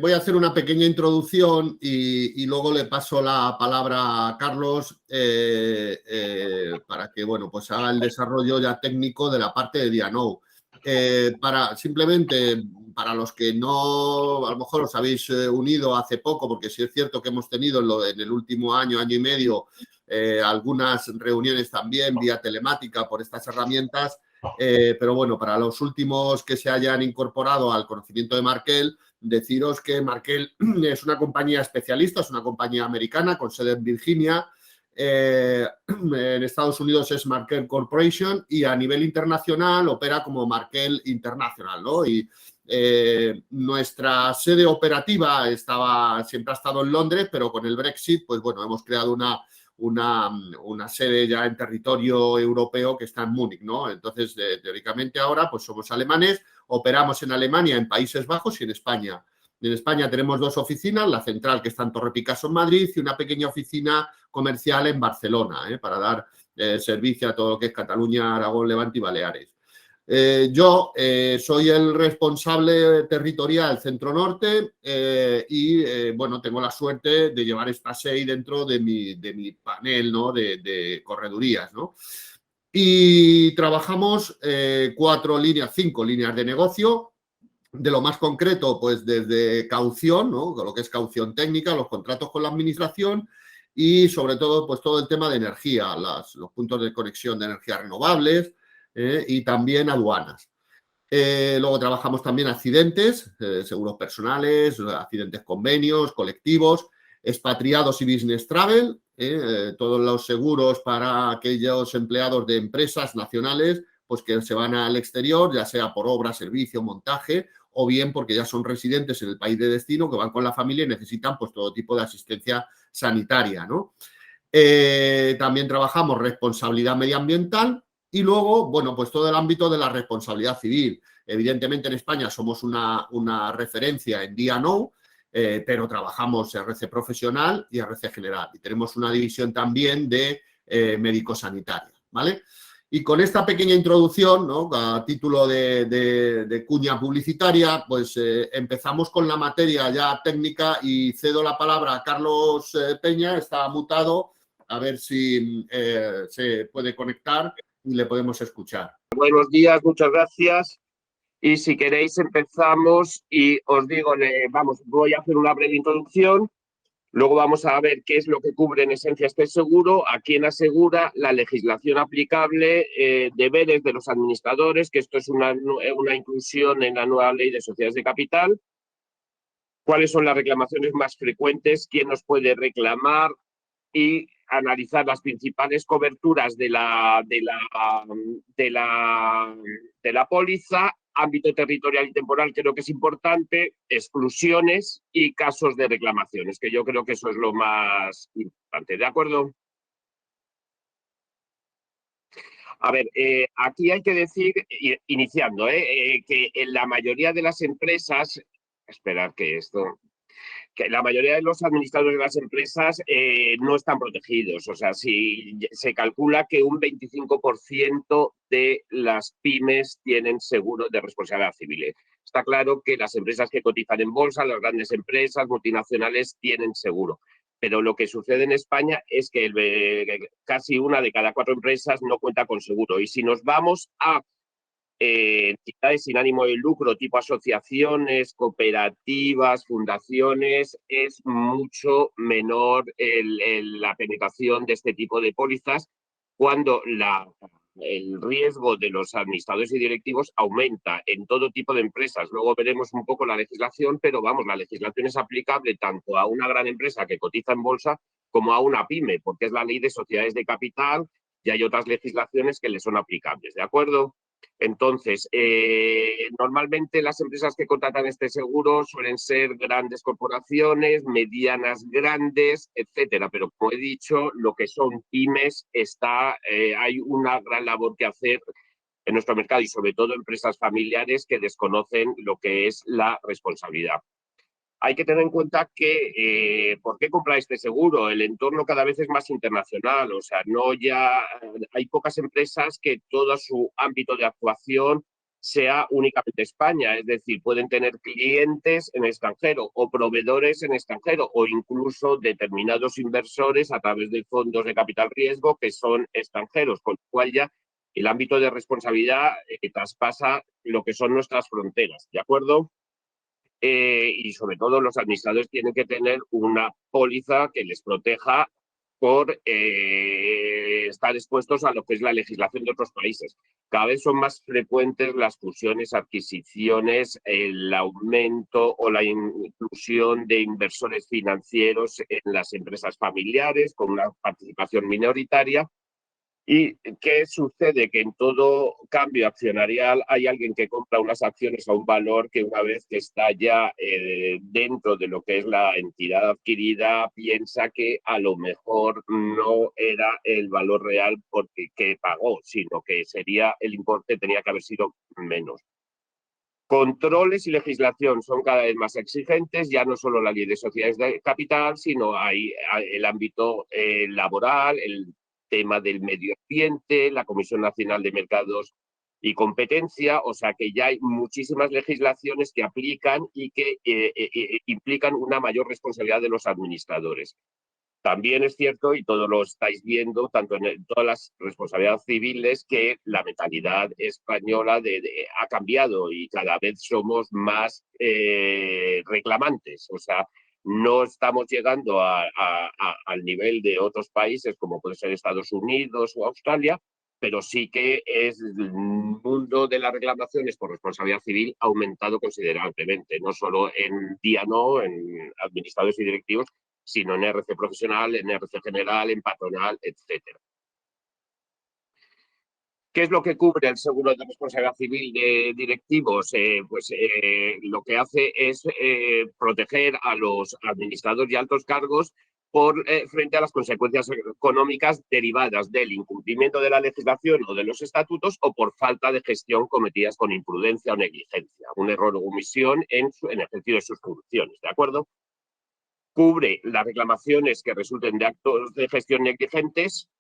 Voy a hacer una pequeña introducción y luego le paso la palabra a Carlos para que, bueno, pues haga el desarrollo ya técnico de la parte de DIANOU. Simplemente, para los que no, a lo mejor os habéis unido hace poco, porque sí es cierto que hemos tenido en el último año, año y medio, algunas reuniones también vía telemática por estas herramientas, pero bueno, para los últimos que se hayan incorporado al conocimiento de Markel, deciros que Markel es una compañía especialista, es una compañía americana con sede en Virginia. En Estados Unidos es Markel Corporation y a nivel internacional opera como Markel International, ¿no? Y nuestra sede operativa siempre ha estado en Londres, pero con el Brexit, pues bueno, hemos creado una sede ya en territorio europeo que está en Múnich, ¿no? Entonces, teóricamente ahora, pues somos alemanes, operamos en Alemania, en Países Bajos y en España. En España tenemos 2 oficinas, la central que está en Torre Picasso en Madrid y una pequeña oficina comercial en Barcelona, para dar servicio a todo lo que es Cataluña, Aragón, Levante y Baleares. Yo soy el responsable territorial Centro-Norte y, bueno, tengo la suerte de llevar esta SEI dentro de mi panel, ¿no? de corredurías, ¿no? Y trabajamos 5 líneas de negocio. De lo más concreto, pues desde caución, ¿no? Lo que es caución técnica, los contratos con la administración y sobre todo, pues todo el tema de energía, los puntos de conexión de energías renovables y también aduanas. Luego trabajamos también accidentes, seguros personales, accidentes convenios, colectivos, expatriados y business travel, todos los seguros para aquellos empleados de empresas nacionales pues que se van al exterior, ya sea por obra, servicio, montaje, o bien porque ya son residentes en el país de destino, que van con la familia y necesitan pues todo tipo de asistencia sanitaria, ¿no? También trabajamos responsabilidad medioambiental y luego, bueno, pues todo el ámbito de la responsabilidad civil. Evidentemente en España somos una referencia en DIANOU, pero trabajamos RC profesional y RC general. Y tenemos una división también de médico-sanitaria, ¿vale? Y con esta pequeña introducción, ¿no? A título de cuña publicitaria, pues empezamos con la materia ya técnica y cedo la palabra a Carlos Peña, está mutado, a ver si se puede conectar y le podemos escuchar. Buenos días, muchas gracias. Y si queréis empezamos y os digo, voy a hacer una breve introducción. Luego vamos a ver qué es lo que cubre en esencia este seguro, a quién asegura, la legislación aplicable, deberes de los administradores, que esto es una inclusión en la nueva ley de sociedades de capital, cuáles son las reclamaciones más frecuentes, quién nos puede reclamar y analizar las principales coberturas de la póliza, ámbito territorial y temporal, creo que es importante, exclusiones y casos de reclamaciones, que yo creo que eso es lo más importante. ¿De acuerdo? A ver, aquí hay que decir, iniciando, que en la mayoría de las empresas, esperar que la mayoría de los administradores de las empresas no están protegidos. O sea, si se calcula que un 25% de las pymes tienen seguro de responsabilidad civil. Está claro que las empresas que cotizan en bolsa, las grandes empresas multinacionales tienen seguro. Pero lo que sucede en España es que casi 1 de cada 4 empresas no cuenta con seguro. Y si nos vamos a entidades sin ánimo de lucro, tipo asociaciones, cooperativas, fundaciones, es mucho menor la penetración de este tipo de pólizas cuando el riesgo de los administradores y directivos aumenta en todo tipo de empresas. Luego veremos un poco la legislación, pero vamos, la legislación es aplicable tanto a una gran empresa que cotiza en bolsa como a una pyme, porque es la ley de sociedades de capital y hay otras legislaciones que le son aplicables, ¿de acuerdo? Entonces, normalmente las empresas que contratan este seguro suelen ser grandes corporaciones, medianas grandes, etcétera. Pero como he dicho, lo que son pymes, hay una gran labor que hacer en nuestro mercado y sobre todo empresas familiares que desconocen lo que es la responsabilidad. Hay que tener en cuenta que, ¿por qué comprar este seguro? El entorno cada vez es más internacional, o sea, hay pocas empresas que todo su ámbito de actuación sea únicamente España, es decir, pueden tener clientes en extranjero o proveedores en extranjero o incluso determinados inversores a través de fondos de capital riesgo que son extranjeros, con lo cual ya el ámbito de responsabilidad traspasa lo que son nuestras fronteras, ¿de acuerdo? Y sobre todo los administradores tienen que tener una póliza que les proteja por estar expuestos a lo que es la legislación de otros países. Cada vez son más frecuentes las fusiones, adquisiciones, el aumento o la inclusión de inversores financieros en las empresas familiares con una participación minoritaria. ¿Y qué sucede? Que en todo cambio accionarial hay alguien que compra unas acciones a un valor que una vez que está ya dentro de lo que es la entidad adquirida, piensa que a lo mejor no era el valor real que pagó, sino que sería el importe tenía que haber sido menos. Controles y legislación son cada vez más exigentes, ya no solo la ley de sociedades de capital, sino hay el ámbito laboral, el tema del medio ambiente, la Comisión Nacional de Mercados y Competencia, o sea que ya hay muchísimas legislaciones que aplican y que implican una mayor responsabilidad de los administradores. También es cierto, y todos lo estáis viendo, tanto en todas las responsabilidades civiles, que la mentalidad española ha cambiado y cada vez somos más reclamantes. O sea, no estamos llegando al nivel de otros países como puede ser Estados Unidos o Australia, pero sí que el mundo de las reclamaciones por responsabilidad civil ha aumentado considerablemente, no solo en en administradores y directivos, sino en RC profesional, en RC general, en patronal, etcétera. ¿Qué es lo que cubre el seguro de responsabilidad civil de directivos? Lo que hace es proteger a los administradores y altos cargos frente a las consecuencias económicas derivadas del incumplimiento de la legislación o de los estatutos o por falta de gestión cometidas con imprudencia o negligencia, un error o omisión en el ejercicio de sus funciones, ¿de acuerdo? Cubre las reclamaciones que resulten de actos de gestión negligentes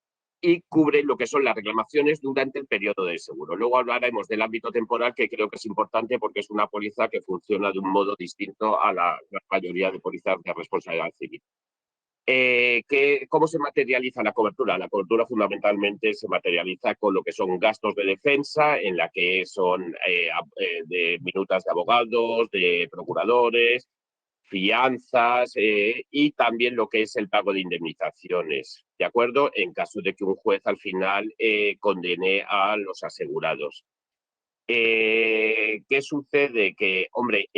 y cubre lo que son las reclamaciones durante el periodo del seguro. Luego hablaremos del ámbito temporal, que creo que es importante porque es una póliza que funciona de un modo distinto a la mayoría de pólizas de responsabilidad civil. ¿Cómo se materializa la cobertura? La cobertura fundamentalmente se materializa con lo que son gastos de defensa, en la que son de minutas de abogados, de procuradores, fianzas y también lo que es el pago de indemnizaciones, ¿de acuerdo? En caso de que un juez al final condene a los asegurados. ¿Qué sucede? Que, hombre,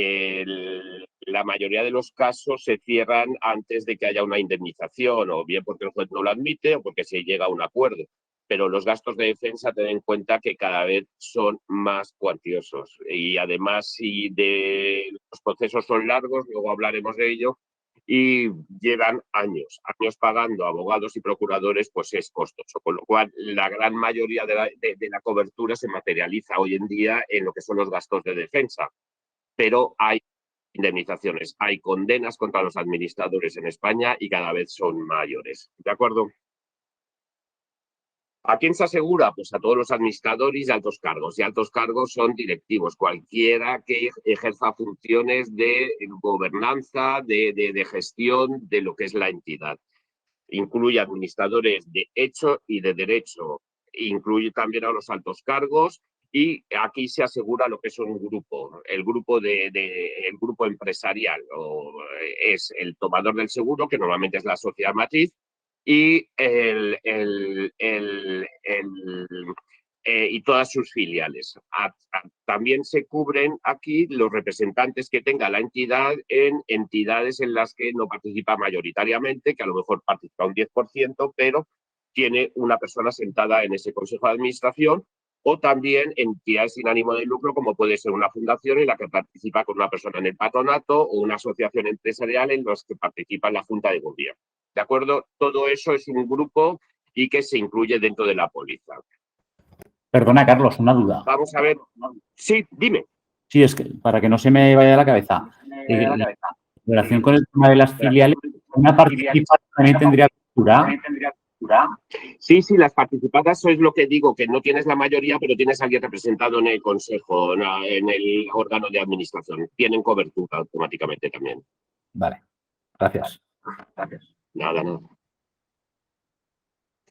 la mayoría de los casos se cierran antes de que haya una indemnización, o bien porque el juez no lo admite o porque se llega a un acuerdo. Pero los gastos de defensa, ten en cuenta que cada vez son más cuantiosos. Y además, si los procesos son largos, luego hablaremos de ello, y llevan años pagando abogados y procuradores, pues es costoso. Con lo cual, la gran mayoría de la cobertura se materializa hoy en día en lo que son los gastos de defensa. Pero hay indemnizaciones, hay condenas contra los administradores en España y cada vez son mayores. ¿De acuerdo? ¿A quién se asegura? Pues a todos los administradores y altos cargos. Y altos cargos son directivos, cualquiera que ejerza funciones de gobernanza, de gestión de lo que es la entidad. Incluye administradores de hecho y de derecho. Incluye también a los altos cargos y aquí se asegura lo que es un grupo. El grupo empresarial es el tomador del seguro, que normalmente es la sociedad matriz, y y todas sus filiales. También se cubren aquí los representantes que tenga la entidad en entidades en las que no participa mayoritariamente, que a lo mejor participa un 10%, pero tiene una persona sentada en ese consejo de administración, o también entidades sin ánimo de lucro, como puede ser una fundación en la que participa con una persona en el patronato o una asociación empresarial en la que participa en la junta de gobierno. ¿De acuerdo? Todo eso es un grupo y que se incluye dentro de la póliza. Perdona, Carlos, una duda. Vamos a ver. Sí, dime. Sí, es que para que no se me vaya la cabeza. En relación con el tema de las filiales, ¿una participación también tendría cobertura? Sí, las participadas, eso es lo que digo, que no tienes la mayoría, pero tienes a alguien representado en el consejo, en el órgano de administración. Tienen cobertura automáticamente también. Vale, gracias. Nada.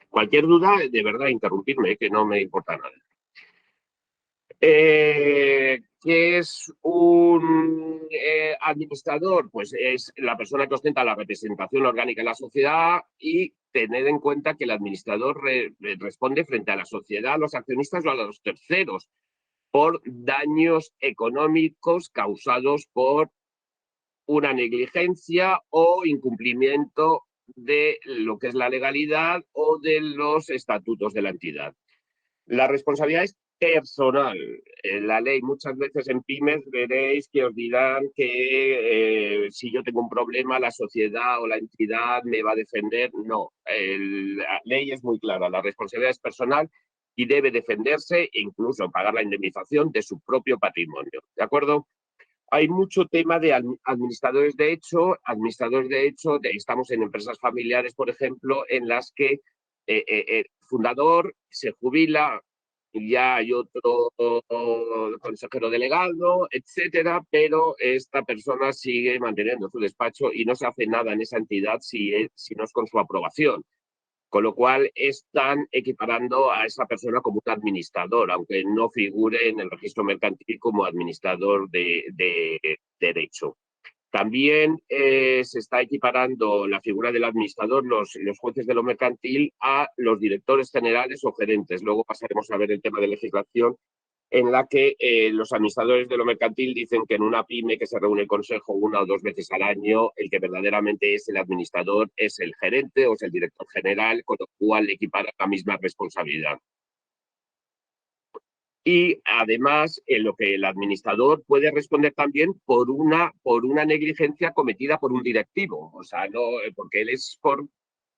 Cualquier duda, de verdad, interrumpirme, que no me importa nada. ¿Qué es un administrador? Pues es la persona que ostenta la representación orgánica en la sociedad y tener en cuenta que el administrador responde frente a la sociedad, a los accionistas o a los terceros por daños económicos causados por una negligencia o incumplimiento de lo que es la legalidad o de los estatutos de la entidad. La responsabilidad es personal. La ley, muchas veces en pymes veréis que os dirán que si yo tengo un problema, la sociedad o la entidad me va a defender. No, la ley es muy clara. La responsabilidad es personal y debe defenderse e incluso pagar la indemnización de su propio patrimonio. ¿De acuerdo? Hay mucho tema de administradores de hecho. Estamos en empresas familiares, por ejemplo, en las que el fundador se jubila, ya hay otro consejero delegado, etcétera, pero esta persona sigue manteniendo su despacho y no se hace nada en esa entidad si no es con su aprobación. Con lo cual están equiparando a esa persona como un administrador, aunque no figure en el registro mercantil como administrador de derecho. También se está equiparando la figura del administrador, los jueces de lo mercantil, a los directores generales o gerentes. Luego pasaremos a ver el tema de legislación, en la que los administradores de lo mercantil dicen que en una pyme que se reúne el consejo 1 o 2 veces al año, el que verdaderamente es el administrador es el gerente o es el director general, con lo cual le equipara la misma responsabilidad. Y además, en lo que el administrador puede responder también por una negligencia cometida por un directivo, o sea, no, porque él es por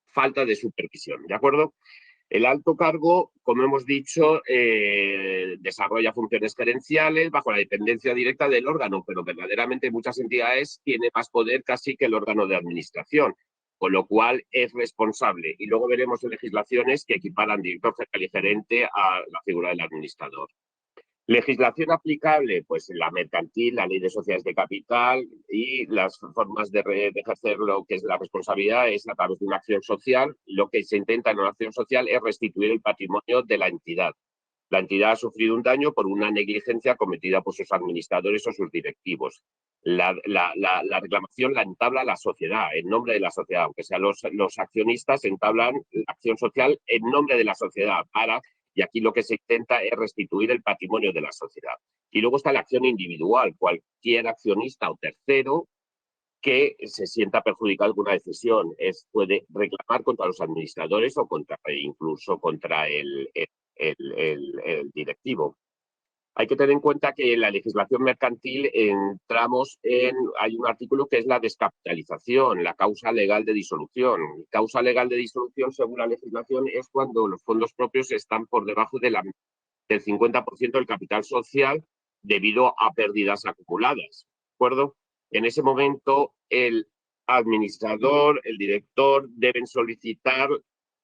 falta de supervisión, ¿de acuerdo? El alto cargo, como hemos dicho, desarrolla funciones gerenciales bajo la dependencia directa del órgano, pero verdaderamente muchas entidades tienen más poder casi que el órgano de administración, con lo cual es responsable. Y luego veremos legislaciones que equiparan director general y gerente a la figura del administrador. Legislación aplicable, pues la mercantil, la ley de sociedades de capital y las formas de ejercer lo que es la responsabilidad es a través de una acción social. Lo que se intenta en una acción social es restituir el patrimonio de la entidad. La entidad ha sufrido un daño por una negligencia cometida por sus administradores o sus directivos. La reclamación la entabla la sociedad, en nombre de la sociedad, aunque sean los accionistas, entablan la acción social en nombre de la sociedad y aquí lo que se intenta es restituir el patrimonio de la sociedad. Y luego está la acción individual. Cualquier accionista o tercero que se sienta perjudicado con una decisión puede reclamar contra los administradores o incluso contra el directivo. Hay que tener en cuenta que en la legislación mercantil hay un artículo que es la descapitalización, la causa legal de disolución. Causa legal de disolución, según la legislación, es cuando los fondos propios están por debajo del 50% del capital social debido a pérdidas acumuladas. ¿De acuerdo? En ese momento, el administrador, el director, deben solicitar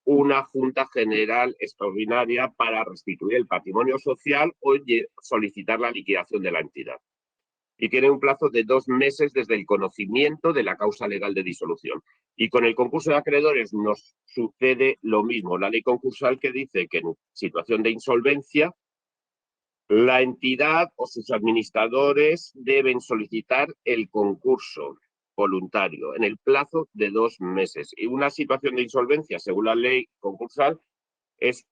una junta general extraordinaria para restituir el patrimonio social o solicitar la liquidación de la entidad. Y tiene un plazo de 2 meses desde el conocimiento de la causa legal de disolución. Y con el concurso de acreedores nos sucede lo mismo. La ley concursal que dice que en situación de insolvencia, la entidad o sus administradores deben solicitar el concurso voluntario en el plazo de 2 meses. Y una situación de insolvencia, según la ley concursal, es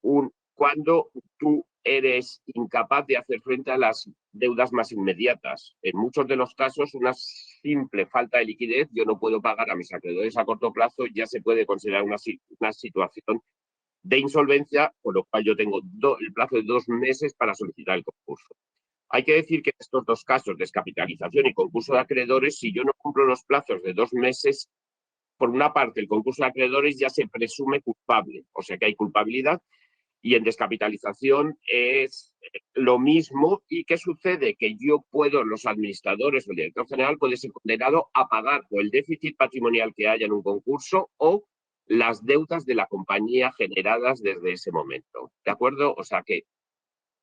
cuando tú eres incapaz de hacer frente a las deudas más inmediatas. En muchos de los casos, una simple falta de liquidez, yo no puedo pagar a mis acreedores a corto plazo, ya se puede considerar una situación de insolvencia, por lo cual yo tengo el plazo de 2 meses para solicitar el concurso. Hay que decir que en estos 2 casos, descapitalización y concurso de acreedores, si yo no cumplo los plazos de 2 meses, por una parte, el concurso de acreedores ya se presume culpable, o sea que hay culpabilidad, y en descapitalización es lo mismo. ¿Y qué sucede? Que los administradores o el director general puede ser condenado a pagar o el déficit patrimonial que haya en un concurso o las deudas de la compañía generadas desde ese momento. ¿De acuerdo? O sea que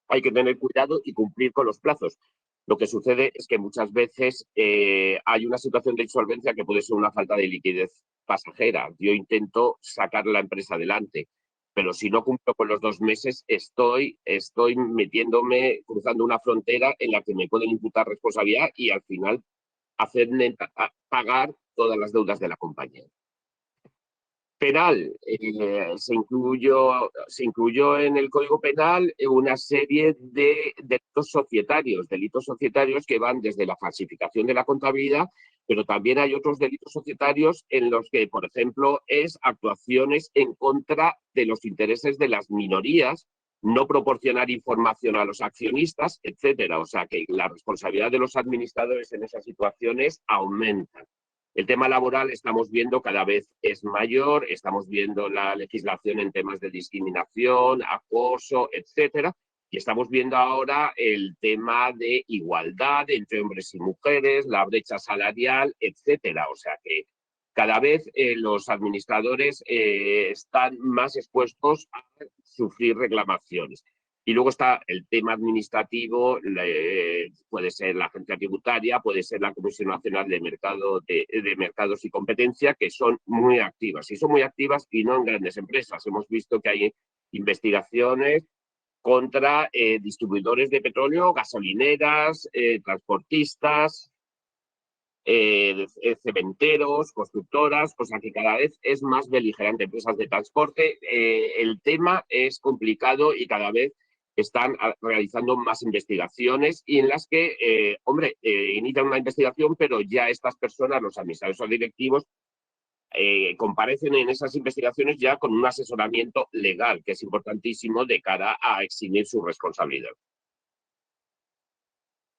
hay que tener cuidado y cumplir con los plazos. Lo que sucede es que muchas veces hay una situación de insolvencia que puede ser una falta de liquidez pasajera. Yo intento sacar la empresa adelante, pero si no cumplo con los 2 meses, estoy metiéndome, cruzando una frontera en la que me pueden imputar responsabilidad y al final hacerme pagar todas las deudas de la compañía. Penal, se incluyó en el Código Penal una serie de delitos societarios que van desde la falsificación de la contabilidad, pero también hay otros delitos societarios en los que, por ejemplo, es actuaciones en contra de los intereses de las minorías, no proporcionar información a los accionistas, etcétera. O sea que la responsabilidad de los administradores en esas situaciones aumenta. El tema laboral estamos viendo cada vez es mayor, estamos viendo la legislación en temas de discriminación, acoso, etcétera, y estamos viendo ahora el tema de igualdad entre hombres y mujeres, la brecha salarial, etcétera. O sea que cada vez los administradores están más expuestos a sufrir reclamaciones. Y luego está el tema administrativo, puede ser la agencia tributaria, puede ser la Comisión Nacional de Mercados y Competencia, que son muy activas. Y son muy activas y no en grandes empresas. Hemos visto que hay investigaciones contra distribuidores de petróleo, gasolineras, transportistas, cementeros, constructoras, cosa que cada vez es más beligerante. Empresas de transporte, el tema es complicado y cada vez están realizando más investigaciones y en las que, inician una investigación, pero ya estas personas, los administradores o directivos, comparecen en esas investigaciones ya con un asesoramiento legal, que es importantísimo de cara a eximir su responsabilidad.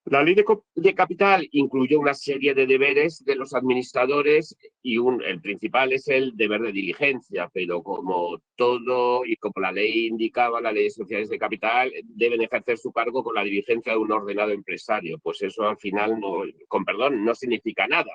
La ley de capital incluyó una serie de deberes de los administradores y el principal es el deber de diligencia, pero como todo y como la ley indicaba, la ley de sociedades de capital, deben ejercer su cargo con la diligencia de un ordenado empresario. Pues eso al final, no significa nada.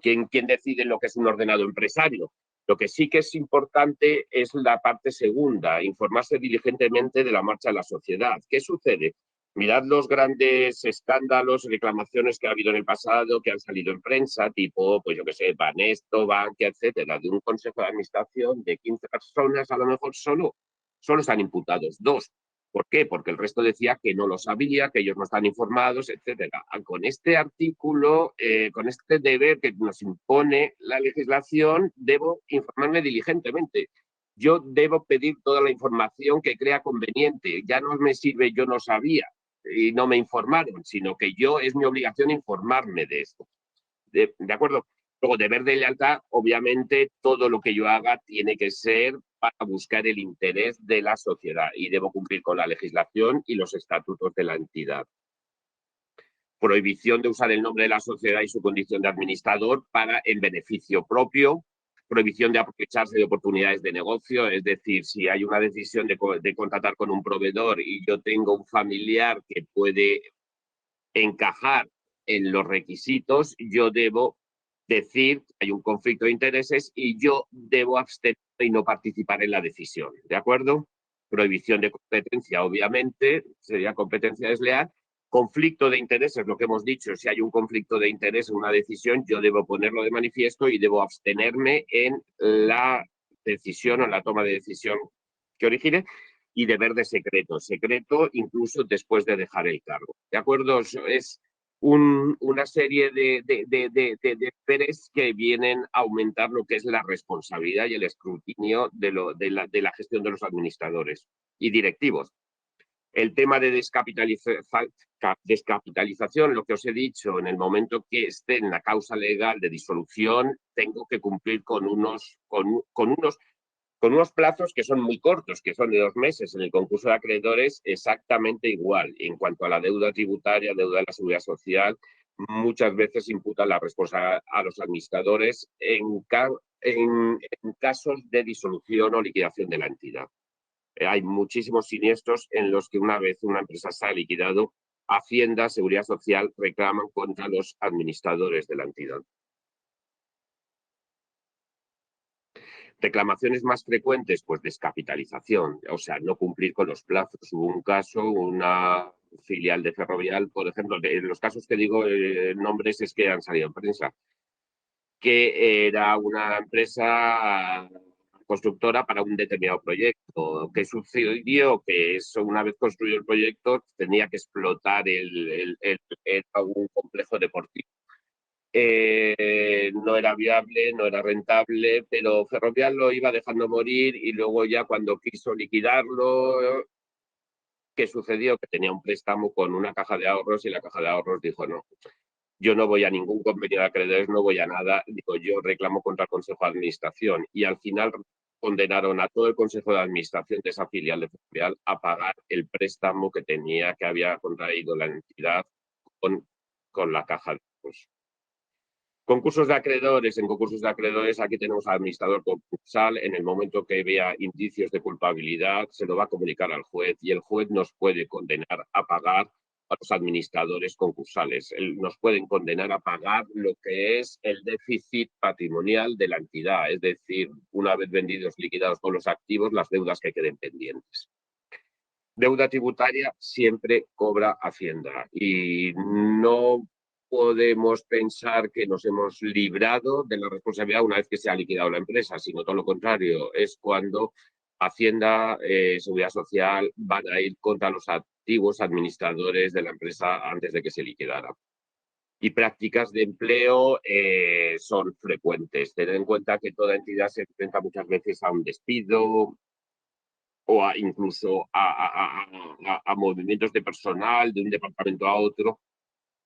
¿Quién decide lo que es un ordenado empresario? Lo que sí que es importante es la parte segunda, informarse diligentemente de la marcha de la sociedad. ¿Qué sucede? Mirad los grandes escándalos, reclamaciones que ha habido en el pasado, que han salido en prensa, tipo, pues yo qué sé, Banesto, Bankia, etcétera, de un consejo de administración de 15 personas, a lo mejor solo están imputados 2. ¿Por qué? Porque el resto decía que no lo sabía, que ellos no están informados, etcétera. Con este artículo, con este deber que nos impone la legislación, debo informarme diligentemente. Yo debo pedir toda la información que crea conveniente. Ya no me sirve yo no sabía y no me informaron, sino que es mi obligación informarme de esto. ¿De acuerdo? Luego, deber de lealtad, obviamente, todo lo que yo haga tiene que ser para buscar el interés de la sociedad y debo cumplir con la legislación y los estatutos de la entidad. Prohibición de usar el nombre de la sociedad y su condición de administrador en beneficio propio. Prohibición de aprovecharse de oportunidades de negocio, es decir, si hay una decisión de contratar con un proveedor y yo tengo un familiar que puede encajar en los requisitos, yo debo decir que hay un conflicto de intereses y yo debo abstenerme y no participar en la decisión, ¿de acuerdo? Prohibición de competencia, obviamente, sería competencia desleal. Conflicto de intereses, lo que hemos dicho, si hay un conflicto de interés en una decisión, yo debo ponerlo de manifiesto y debo abstenerme en la decisión o en la toma de decisión que origine. Y deber de secreto incluso después de dejar el cargo. ¿De acuerdo? Es una serie de deberes que vienen a aumentar lo que es la responsabilidad y el escrutinio de la gestión de los administradores y directivos. El tema de descapitalización, lo que os he dicho, en el momento que esté en la causa legal de disolución, tengo que cumplir con unos plazos que son muy cortos, que son de 2 meses. En el concurso de acreedores, exactamente igual. En cuanto a la deuda tributaria, deuda de la seguridad social, muchas veces imputan la responsabilidad a los administradores en casos de disolución o liquidación de la entidad. Hay muchísimos siniestros en los que una vez una empresa se ha liquidado, Hacienda, Seguridad Social reclaman contra los administradores de la entidad. Reclamaciones más frecuentes, pues descapitalización, o sea, no cumplir con los plazos. Hubo un caso, una filial de Ferrovial, por ejemplo, en los casos que digo nombres es que han salido en prensa, que era una empresa constructora para un determinado proyecto. ¿Qué sucedió? Que eso, una vez construido el proyecto, tenía que explotar un complejo deportivo. No era viable, no era rentable, pero Ferrovial lo iba dejando morir y luego ya cuando quiso liquidarlo, ¿qué sucedió? Que tenía un préstamo con una caja de ahorros y la caja de ahorros dijo no. Yo no voy a ningún convenio de acreedores, no voy a nada. Digo, yo reclamo contra el Consejo de Administración. Y al final condenaron a todo el Consejo de Administración de esa filial de Ferrovial a pagar el préstamo que había contraído la entidad con la caja de ahorros. Concursos de acreedores. En concursos de acreedores aquí tenemos al administrador concursal. En el momento que vea indicios de culpabilidad, se lo va a comunicar al juez y el juez nos puede condenar a pagar a los administradores concursales. Nos pueden condenar a pagar lo que es el déficit patrimonial de la entidad, es decir, una vez vendidos, liquidados con los activos, las deudas que queden pendientes. Deuda tributaria siempre cobra Hacienda y no podemos pensar que nos hemos librado de la responsabilidad una vez que se ha liquidado la empresa, sino todo lo contrario, es cuando Hacienda, Seguridad Social van a ir contra los antiguos administradores de la empresa antes de que se liquidara. Y prácticas de empleo son frecuentes. Tened en cuenta que toda entidad se enfrenta muchas veces a un despido, o incluso a movimientos de personal de un departamento a otro,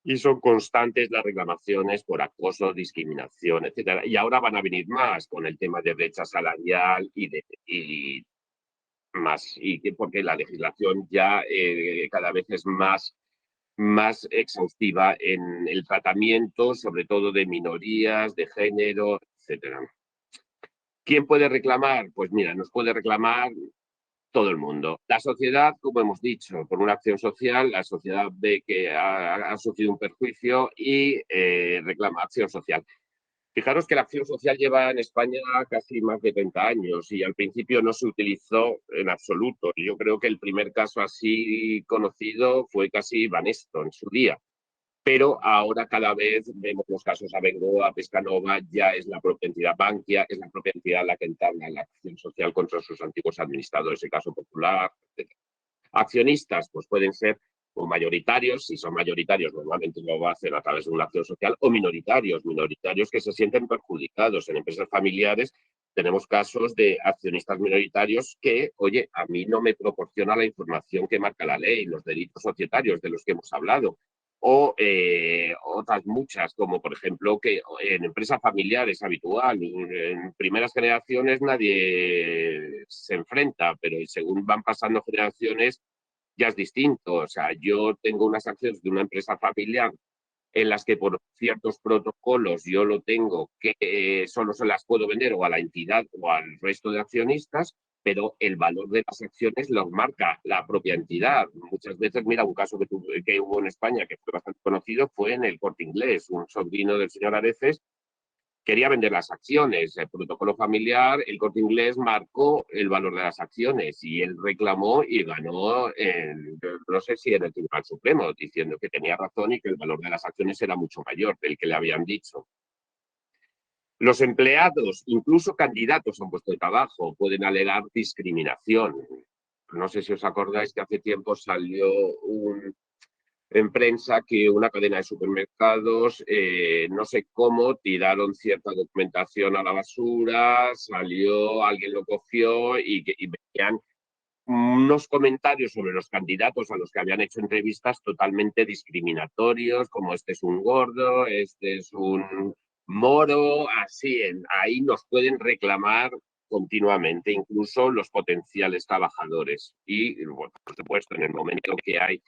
y son constantes las reclamaciones por acoso, discriminación, etcétera. Y ahora van a venir más con el tema de brecha salarial y más, y porque la legislación ya cada vez es más exhaustiva en el tratamiento, sobre todo de minorías, de género, etcétera. ¿Quién puede reclamar? Pues mira, nos puede reclamar todo el mundo. La sociedad, como hemos dicho, por una acción social, la sociedad ve que ha sufrido un perjuicio y reclama acción social. Fijaros que la acción social lleva en España casi más de 30 años y al principio no se utilizó en absoluto. Yo creo que el primer caso así conocido fue casi Banesto en su día. Pero ahora cada vez vemos los casos Abengoa, Pescanova, ya es la propia entidad Bankia, es la propia entidad la que entabla la acción social contra sus antiguos administradores, el caso Popular, etc. Accionistas, pues pueden ser o mayoritarios, si son mayoritarios normalmente lo hacen a través de una acción social, o minoritarios que se sienten perjudicados. En empresas familiares tenemos casos de accionistas minoritarios que, oye, a mí no me proporciona la información que marca la ley, los delitos societarios de los que hemos hablado. O otras muchas, como por ejemplo que en empresas familiares habitual, en primeras generaciones nadie se enfrenta, pero según van pasando generaciones ya es distinto. O sea, yo tengo unas acciones de una empresa familiar en las que por ciertos protocolos yo lo tengo que solo se las puedo vender o a la entidad o al resto de accionistas, pero el valor de las acciones lo marca la propia entidad. Muchas veces, mira, un caso que hubo en España que fue bastante conocido fue en el Corte Inglés. Un sobrino del señor Areces quería vender las acciones. El protocolo familiar, el Corte Inglés marcó el valor de las acciones y él reclamó y ganó, no sé si en el Tribunal Supremo, diciendo que tenía razón y que el valor de las acciones era mucho mayor del que le habían dicho. Los empleados, incluso candidatos a un puesto de trabajo, pueden alegar discriminación. No sé si os acordáis que hace tiempo salió en prensa que una cadena de supermercados, no sé cómo, tiraron cierta documentación a la basura, salió, alguien lo cogió y veían unos comentarios sobre los candidatos a los que habían hecho entrevistas totalmente discriminatorios, como este es un gordo, este es un moro, así, ahí nos pueden reclamar continuamente, incluso los potenciales trabajadores. Y, bueno, por supuesto, en el momento que hay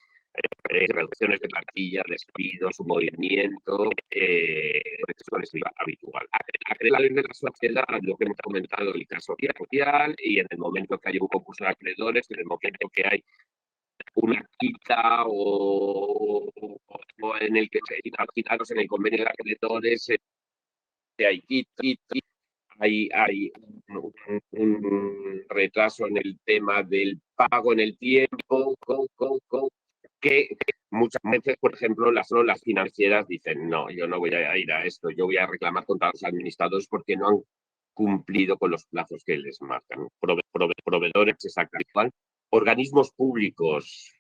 reducciones de plantilla, despidos, su movimiento, eso es habitual. Acreedores de la sociedad, lo que hemos comentado, el caso social, y en el momento que hay un concurso de acreedores, en el momento que hay una quita o en el que, fijaros, en el convenio de acreedores, hay quita, hay un retraso en el tema del pago en el tiempo, que muchas veces, por ejemplo, las financieras dicen, no, yo no voy a ir a esto, yo voy a reclamar contra los administradores porque no han cumplido con los plazos que les marcan. Proveedores, exactamente. Organismos públicos.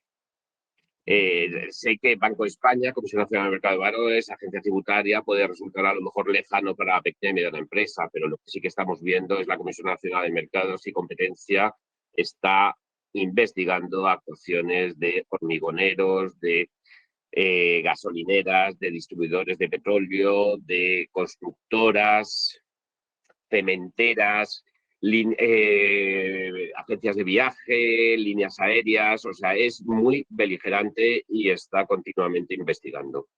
Sé que Banco de España, Comisión Nacional del Mercado de Valores, Agencia Tributaria, puede resultar a lo mejor lejano para la pequeña y mediana empresa, pero lo que sí que estamos viendo es la Comisión Nacional de Mercados y Competencia está investigando actuaciones de hormigoneros, de gasolineras, de distribuidores de petróleo, de constructoras, cementeras, agencias de viaje, líneas aéreas, o sea, es muy beligerante y está continuamente investigando.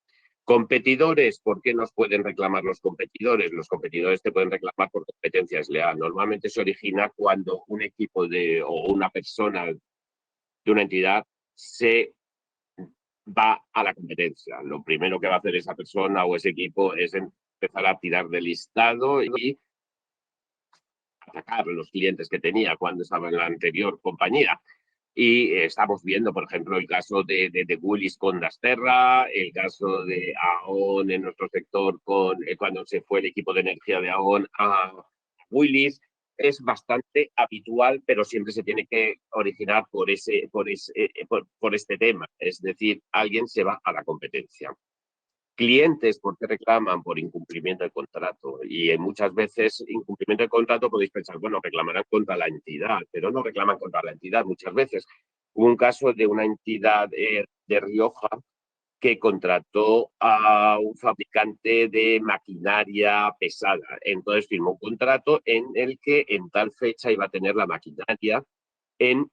Competidores, ¿por qué nos pueden reclamar los competidores? Los competidores te pueden reclamar por competencia desleal. Normalmente se origina cuando un equipo o una persona de una entidad se va a la competencia. Lo primero que va a hacer esa persona o ese equipo es empezar a tirar del listado y atacar a los clientes que tenía cuando estaba en la anterior compañía. Y estamos viendo, por ejemplo, el caso de Willis con Dasterra, el caso de AON en nuestro sector cuando se fue el equipo de energía de AON a Willis. Es bastante habitual, pero siempre se tiene que originar por este tema. Es decir, alguien se va a la competencia. Clientes, ¿por qué reclaman? Por incumplimiento de contrato. Y muchas veces, incumplimiento de contrato, podéis pensar, bueno, reclamarán contra la entidad, pero no reclaman contra la entidad muchas veces. Hubo un caso de una entidad de Rioja que contrató a un fabricante de maquinaria pesada. Entonces firmó un contrato en el que en tal fecha iba a tener la maquinaria en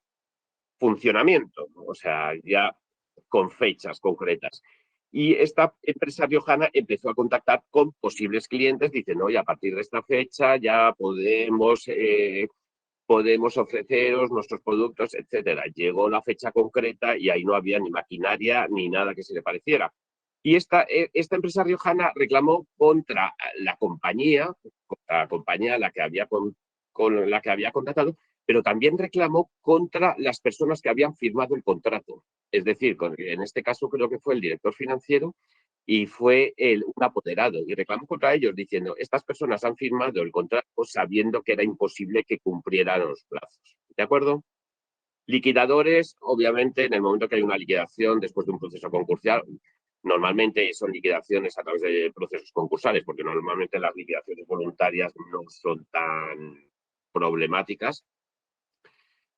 funcionamiento, o sea, ya con fechas concretas. Y esta empresa riojana empezó a contactar con posibles clientes, dicen, oye, a partir de esta fecha ya podemos ofreceros nuestros productos, etcétera. Llegó la fecha concreta y ahí no había ni maquinaria ni nada que se le pareciera. Y esta empresa riojana reclamó contra la compañía a la que había con la que había contratado, pero también reclamó contra las personas que habían firmado el contrato. Es decir, en este caso creo que fue el director financiero y fue un apoderado. Y reclamó contra ellos diciendo, estas personas han firmado el contrato sabiendo que era imposible que cumplieran los plazos. ¿De acuerdo? Liquidadores, obviamente, en el momento que hay una liquidación después de un proceso concursal, normalmente son liquidaciones a través de procesos concursales, porque normalmente las liquidaciones voluntarias no son tan problemáticas,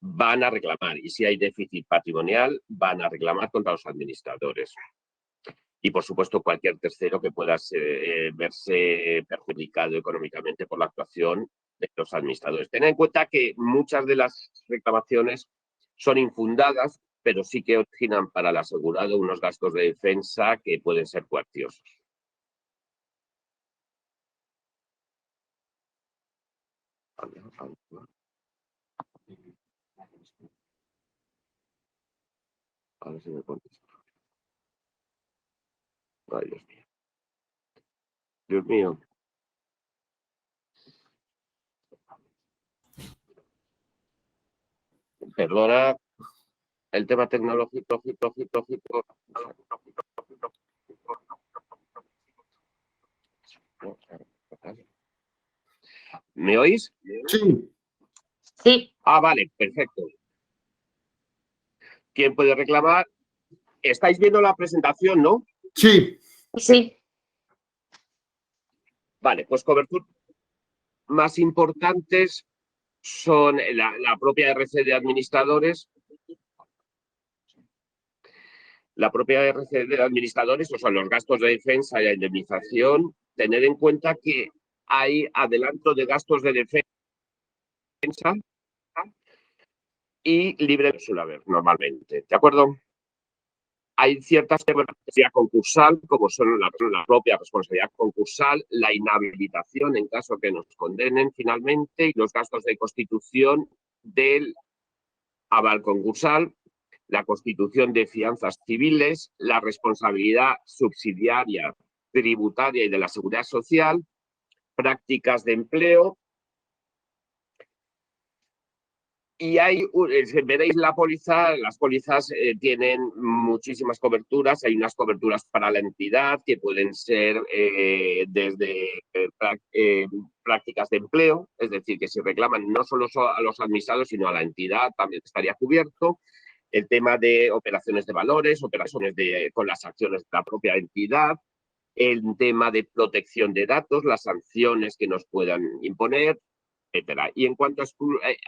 van a reclamar. Y si hay déficit patrimonial, van a reclamar contra los administradores. Y, por supuesto, cualquier tercero que pueda verse perjudicado económicamente por la actuación de los administradores. Tened en cuenta que muchas de las reclamaciones son infundadas, pero sí que originan para el asegurado unos gastos de defensa que pueden ser coerciosos. A ver si me contesta. Ay, Dios mío. Dios mío. Perdona, el tema tecnológico. ¿Me oís? Sí. Sí. Ah, vale, perfecto. ¿Quién puede reclamar? ¿Estáis viendo la presentación, no? Sí. Sí. Vale, pues cobertura más importantes son la propia RC de administradores. La propia RC de administradores, o sea, los gastos de defensa y la indemnización. Tener en cuenta que hay adelanto de gastos de defensa y libre suele haber normalmente. ¿De acuerdo? Hay ciertas responsabilidades concursal, como son la propia responsabilidad concursal, la inhabilitación en caso que nos condenen finalmente y los gastos de constitución del aval concursal, la constitución de fianzas civiles, la responsabilidad subsidiaria, tributaria y de la seguridad social, prácticas de empleo Y veréis la póliza, las pólizas tienen muchísimas coberturas. Hay unas coberturas para la entidad que pueden ser desde prácticas de empleo, es decir, que si reclaman no solo a los administrados, sino a la entidad, también estaría cubierto. El tema de operaciones de valores, operaciones con las acciones de la propia entidad, el tema de protección de datos, las sanciones que nos puedan imponer, etcétera. Y en cuanto a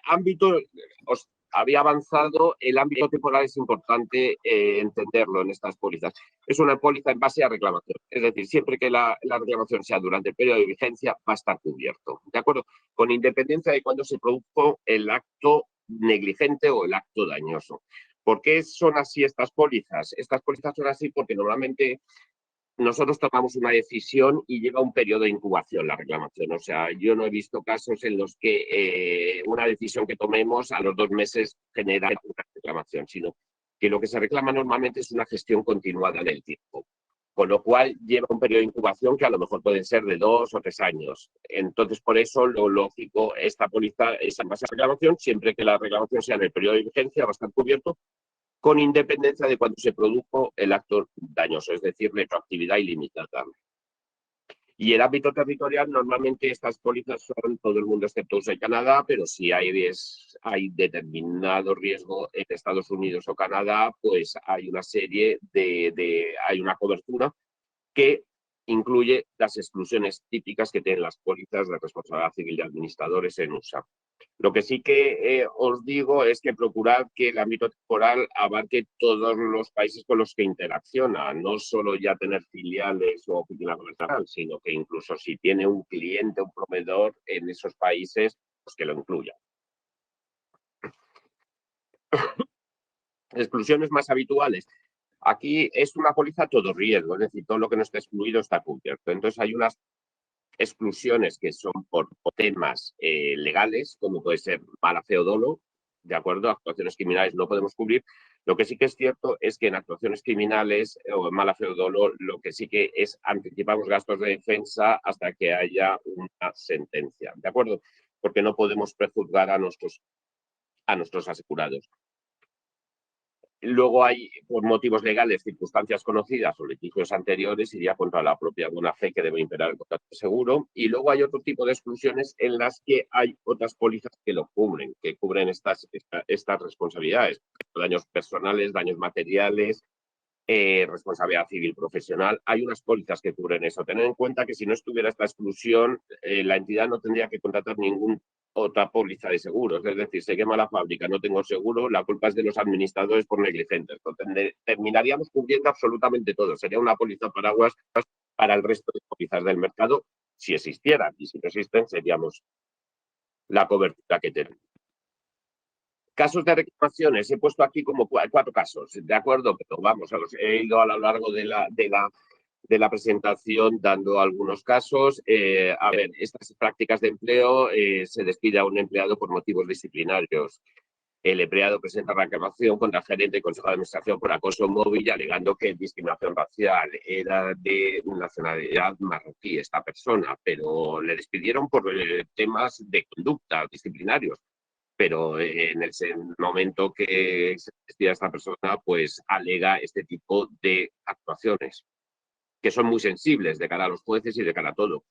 ámbito, os había avanzado, el ámbito temporal es importante entenderlo en estas pólizas. Es una póliza en base a reclamación, es decir, siempre que la reclamación sea durante el periodo de vigencia, va a estar cubierto, ¿de acuerdo? Con independencia de cuándo se produjo el acto negligente o el acto dañoso. ¿Por qué son así estas pólizas? Estas pólizas son así porque normalmente nosotros tomamos una decisión y lleva un periodo de incubación la reclamación. O sea, yo no he visto casos en los que una decisión que tomemos a los 2 meses genera una reclamación, sino que lo que se reclama normalmente es una gestión continuada en el tiempo. Con lo cual lleva un periodo de incubación que a lo mejor pueden ser de 2 o 3 años. Entonces, por eso lo lógico, esta póliza es en base a reclamación, siempre que la reclamación sea en el periodo de vigencia va a estar cubierto, con independencia de cuando se produjo el acto dañoso, es decir, retroactividad ilimitada. Y el ámbito territorial, normalmente estas pólizas son todo el mundo excepto USA y Canadá, pero si hay determinado riesgo en Estados Unidos o Canadá, pues hay una serie hay una cobertura que incluye las exclusiones típicas que tienen las pólizas de responsabilidad civil de administradores en USA. Lo que sí que os digo es que procurad que el ámbito temporal abarque todos los países con los que interacciona, no solo ya tener filiales o oficina comercial, sino que incluso si tiene un cliente, un proveedor en esos países, pues que lo incluya. Exclusiones más habituales. Aquí es una póliza todo riesgo, es decir, todo lo que no está excluido está cubierto. Entonces hay unas exclusiones que son por temas legales, como puede ser mala fe o dolo, ¿de acuerdo? Actuaciones criminales no podemos cubrir. Lo que sí que es cierto es que en actuaciones criminales o en mala fe o dolo, lo que sí que es anticipamos gastos de defensa hasta que haya una sentencia, ¿de acuerdo? Porque no podemos prejuzgar a nuestros asegurados. Luego hay, por motivos legales, circunstancias conocidas o litigios anteriores, iría contra la propia buena fe que debe imperar el contrato de seguro. Y luego hay otro tipo de exclusiones en las que hay otras pólizas que lo cubren, que cubren estas responsabilidades. Daños personales, daños materiales, responsabilidad civil profesional. Hay unas pólizas que cubren eso. Tener en cuenta que si no estuviera esta exclusión, la entidad no tendría que contratar ninguna otra póliza de seguros. Es decir, se quema la fábrica, no tengo seguro, la culpa es de los administradores por negligentes. Entonces, terminaríamos cubriendo absolutamente todo. Sería una póliza paraguas para el resto de pólizas del mercado si existieran. Y si no existen, seríamos la cobertura que tenemos. Casos de reclamaciones, he puesto aquí como 4 casos, ¿de acuerdo? Pero vamos, he ido a lo largo de la presentación dando algunos casos. A ver, estas prácticas de empleo, se despide a un empleado por motivos disciplinarios. El empleado presenta reclamación contra el gerente y consejo de administración por acoso móvil, alegando que discriminación racial, era de nacionalidad marroquí esta persona, pero le despidieron por temas de conducta disciplinarios. Pero en el momento que se despide a esta persona, pues alega este tipo de actuaciones, que son muy sensibles de cara a los jueces y de cara a todo.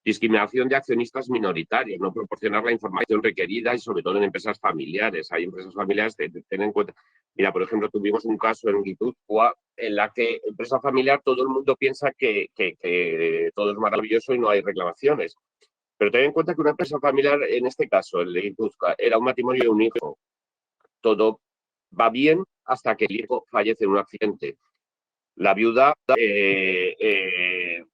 Discriminación de accionistas minoritarios, no proporcionar la información requerida y sobre todo en empresas familiares. Hay empresas familiares que tienen en cuenta. Mira, por ejemplo, tuvimos un caso en Guipúzcoa en la que empresa familiar todo el mundo piensa que todo es maravilloso y no hay reclamaciones. Pero ten en cuenta que una empresa familiar, en este caso, el de Guipúzcoa, era un matrimonio de un hijo. Todo va bien hasta que el hijo fallece en un accidente. La viuda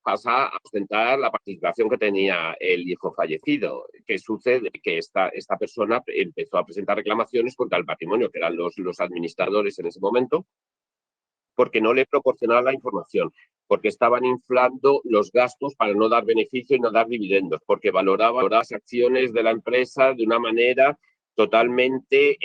pasa a ostentar la participación que tenía el hijo fallecido. ¿Qué sucede? Que esta persona empezó a presentar reclamaciones contra el patrimonio, que eran los administradores en ese momento, porque no le proporcionaban la información, porque estaban inflando los gastos para no dar beneficio y no dar dividendos, porque valoraban las acciones de la empresa de una manera totalmente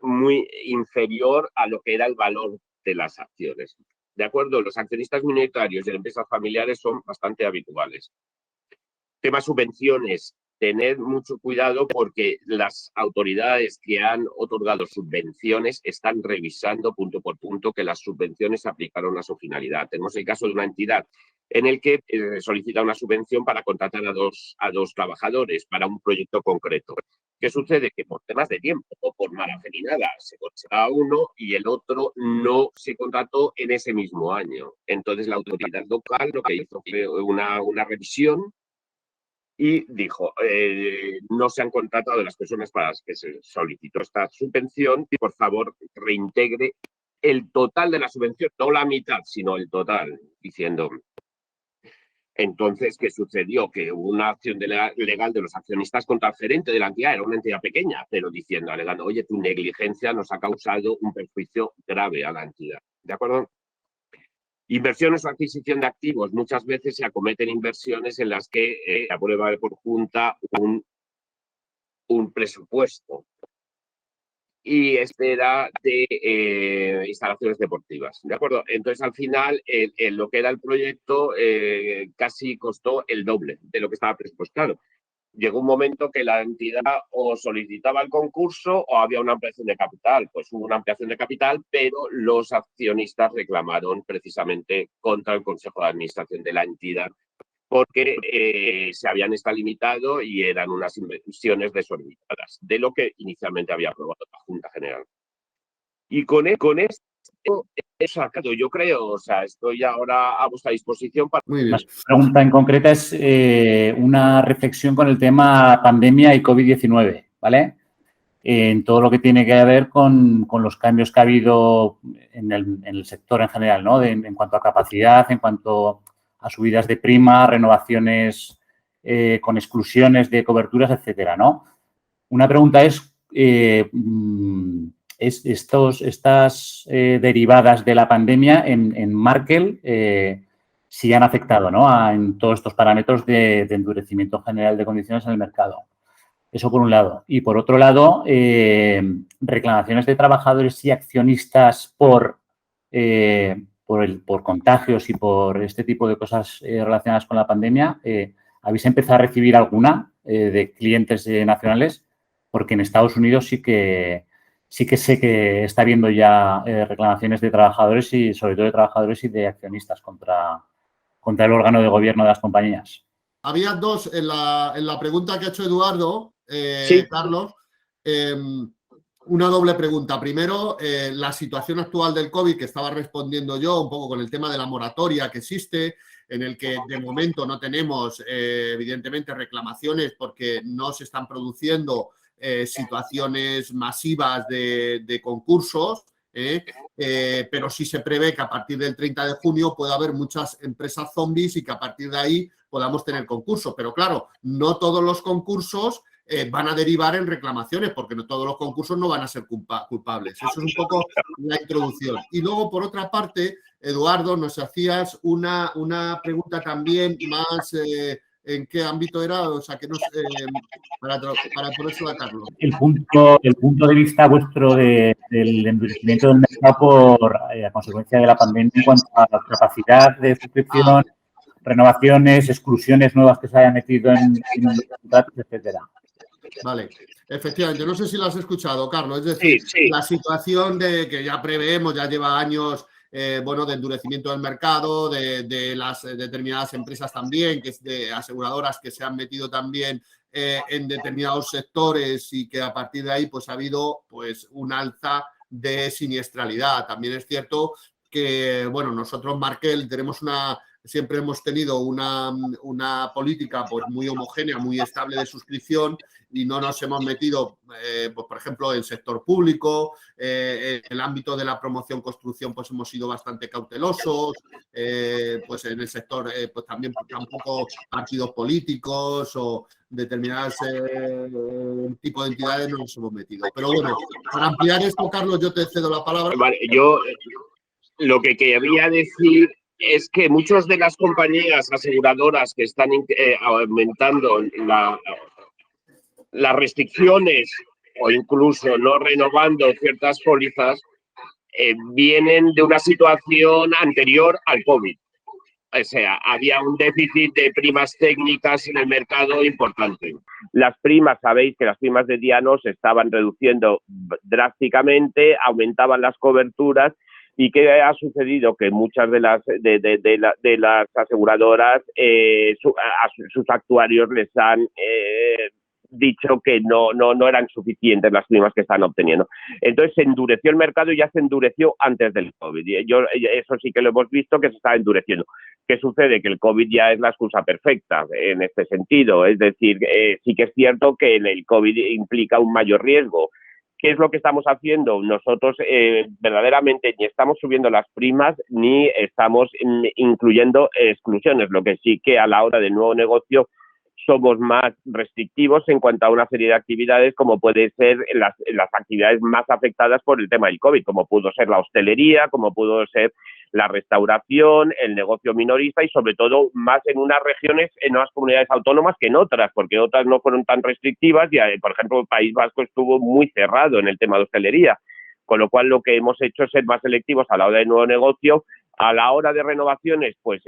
muy inferior a lo que era el valor de las acciones. ¿De acuerdo? Los accionistas minoritarios de empresas familiares son bastante habituales. Tema subvenciones. tened mucho cuidado porque las autoridades que han otorgado subvenciones están revisando punto por punto que las subvenciones se aplicaron a su finalidad. Tenemos el caso de una entidad en el que solicita una subvención para contratar a dos trabajadores para un proyecto concreto. ¿Qué sucede? Que por temas de tiempo o por mala fe ni nada se contrata a uno y el otro no se contrató en ese mismo año. Entonces la autoridad local lo que hizo fue una revisión y dijo, no se han contratado las personas para las que se solicitó esta subvención y por favor reintegre el total de la subvención, no la mitad, sino el total, diciendo... Entonces, ¿qué sucedió? Que hubo una acción legal de los accionistas contra el gerente de la entidad, era una entidad pequeña, pero diciendo, alegando, oye, tu negligencia nos ha causado un perjuicio grave a la entidad. ¿De acuerdo? Inversiones o adquisición de activos. Muchas veces se acometen inversiones en las que aprueba por junta un presupuesto. Y este era de instalaciones deportivas, ¿de acuerdo? Entonces, al final, lo que era el proyecto casi costó el doble de lo que estaba presupuestado. Llegó un momento que la entidad o solicitaba el concurso o había una ampliación de capital. Pues hubo una ampliación de capital, pero los accionistas reclamaron precisamente contra el Consejo de Administración de la entidad porque se habían extralimitado y eran unas inversiones desorbitadas de lo que inicialmente había aprobado la Junta General. Y con esto he sacado, yo creo, o sea, estoy ahora a vuestra disposición para... Muy bien. La pregunta en concreta es una reflexión con el tema pandemia y COVID-19, ¿vale? En todo lo que tiene que ver con los cambios que ha habido en el sector en general, ¿no? En cuanto a capacidad, en cuanto a subidas de prima, renovaciones con exclusiones de coberturas, etcétera, ¿no? Una pregunta es, estas derivadas de la pandemia en Markel sí han afectado, ¿no? En todos estos parámetros de endurecimiento general de condiciones en el mercado. Eso por un lado. Y por otro lado, reclamaciones de trabajadores y accionistas por contagios y por este tipo de cosas relacionadas con la pandemia. ¿Habéis empezado a recibir alguna de clientes nacionales? Porque en Estados Unidos sí que sé que está habiendo ya reclamaciones de trabajadores y sobre todo de trabajadores y de accionistas contra el órgano de gobierno de las compañías. Había dos en la pregunta que ha hecho Eduardo, Sí. Carlos. Una doble pregunta. Primero, la situación actual del COVID, que estaba respondiendo yo un poco con el tema de la moratoria que existe, en el que de momento no tenemos, evidentemente, reclamaciones porque no se están produciendo situaciones masivas de concursos, pero sí se prevé que a partir del 30 de junio pueda haber muchas empresas zombies y que a partir de ahí podamos tener concursos. Pero claro, no todos los concursos van a derivar en reclamaciones, porque no todos los concursos no van a ser culpables. Eso es un poco la introducción. Y luego, por otra parte, Eduardo, nos hacías una pregunta también más... ¿En qué ámbito era? O sea, que nos, para ponérselo a Carlos. El punto de vista vuestro del endurecimiento del mercado a consecuencia de la pandemia en cuanto a la capacidad de suscripción, renovaciones, exclusiones nuevas que se hayan metido en los contratos, etcétera. Vale, efectivamente. No sé si lo has escuchado, Carlos. Es decir, sí. La situación de que ya preveemos, ya lleva años... bueno, de endurecimiento del mercado, de las determinadas empresas también, que es de aseguradoras que se han metido también en determinados sectores y que a partir de ahí pues ha habido pues un alza de siniestralidad. También es cierto que, bueno, nosotros Markel siempre hemos tenido una política pues muy homogénea, muy estable de suscripción y no nos hemos metido, pues, por ejemplo, en el sector público, en el ámbito de la promoción, construcción, pues hemos sido bastante cautelosos, pues en el sector, pues también tampoco partidos políticos o determinados tipos de entidades no nos hemos metido. Pero bueno, para ampliar esto, Carlos, yo te cedo la palabra. Vale, yo lo que quería decir es que muchas de las compañías aseguradoras que están aumentando las restricciones o incluso no renovando ciertas pólizas vienen de una situación anterior al COVID. O sea, había un déficit de primas técnicas en el mercado importante. Las primas, sabéis que las primas de Diano se estaban reduciendo drásticamente, aumentaban las coberturas. ¿Y qué ha sucedido? Que muchas de las aseguradoras, a sus actuarios les han dicho que no eran suficientes las primas que están obteniendo. Entonces se endureció el mercado y ya se endureció antes del COVID. Eso sí que lo hemos visto, que se está endureciendo. ¿Qué sucede? Que el COVID ya es la excusa perfecta en este sentido. Es decir, sí que es cierto que el COVID implica un mayor riesgo. ¿Qué es lo que estamos haciendo? Nosotros verdaderamente ni estamos subiendo las primas ni estamos incluyendo exclusiones, lo que sí que a la hora del nuevo negocio somos más restrictivos en cuanto a una serie de actividades, como puede ser las actividades más afectadas por el tema del COVID, como pudo ser la hostelería, como pudo ser la restauración, el negocio minorista y sobre todo más en unas regiones, en unas comunidades autónomas que en otras, porque otras no fueron tan restrictivas y, por ejemplo, el País Vasco estuvo muy cerrado en el tema de hostelería, con lo cual lo que hemos hecho es ser más selectivos a la hora del nuevo negocio. A la hora de renovaciones, pues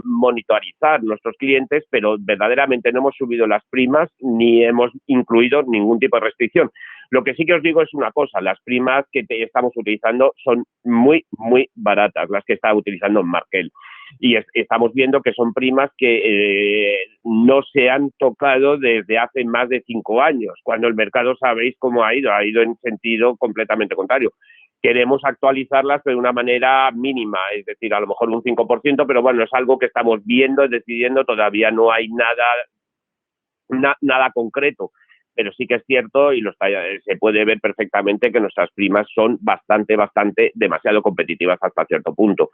monitorizar nuestros clientes, pero verdaderamente no hemos subido las primas ni hemos incluido ningún tipo de restricción. Lo que sí que os digo es una cosa, las primas que estamos utilizando son muy, muy baratas, las que está utilizando Markel. Y estamos viendo que son primas que no se han tocado desde hace más de 5 años, cuando el mercado, sabéis cómo ha ido en sentido completamente contrario. Queremos actualizarlas de una manera mínima, es decir, a lo mejor un 5%, pero bueno, es algo que estamos viendo, decidiendo, todavía no hay nada concreto, pero sí que es cierto y se puede ver perfectamente que nuestras primas son bastante, demasiado competitivas hasta cierto punto.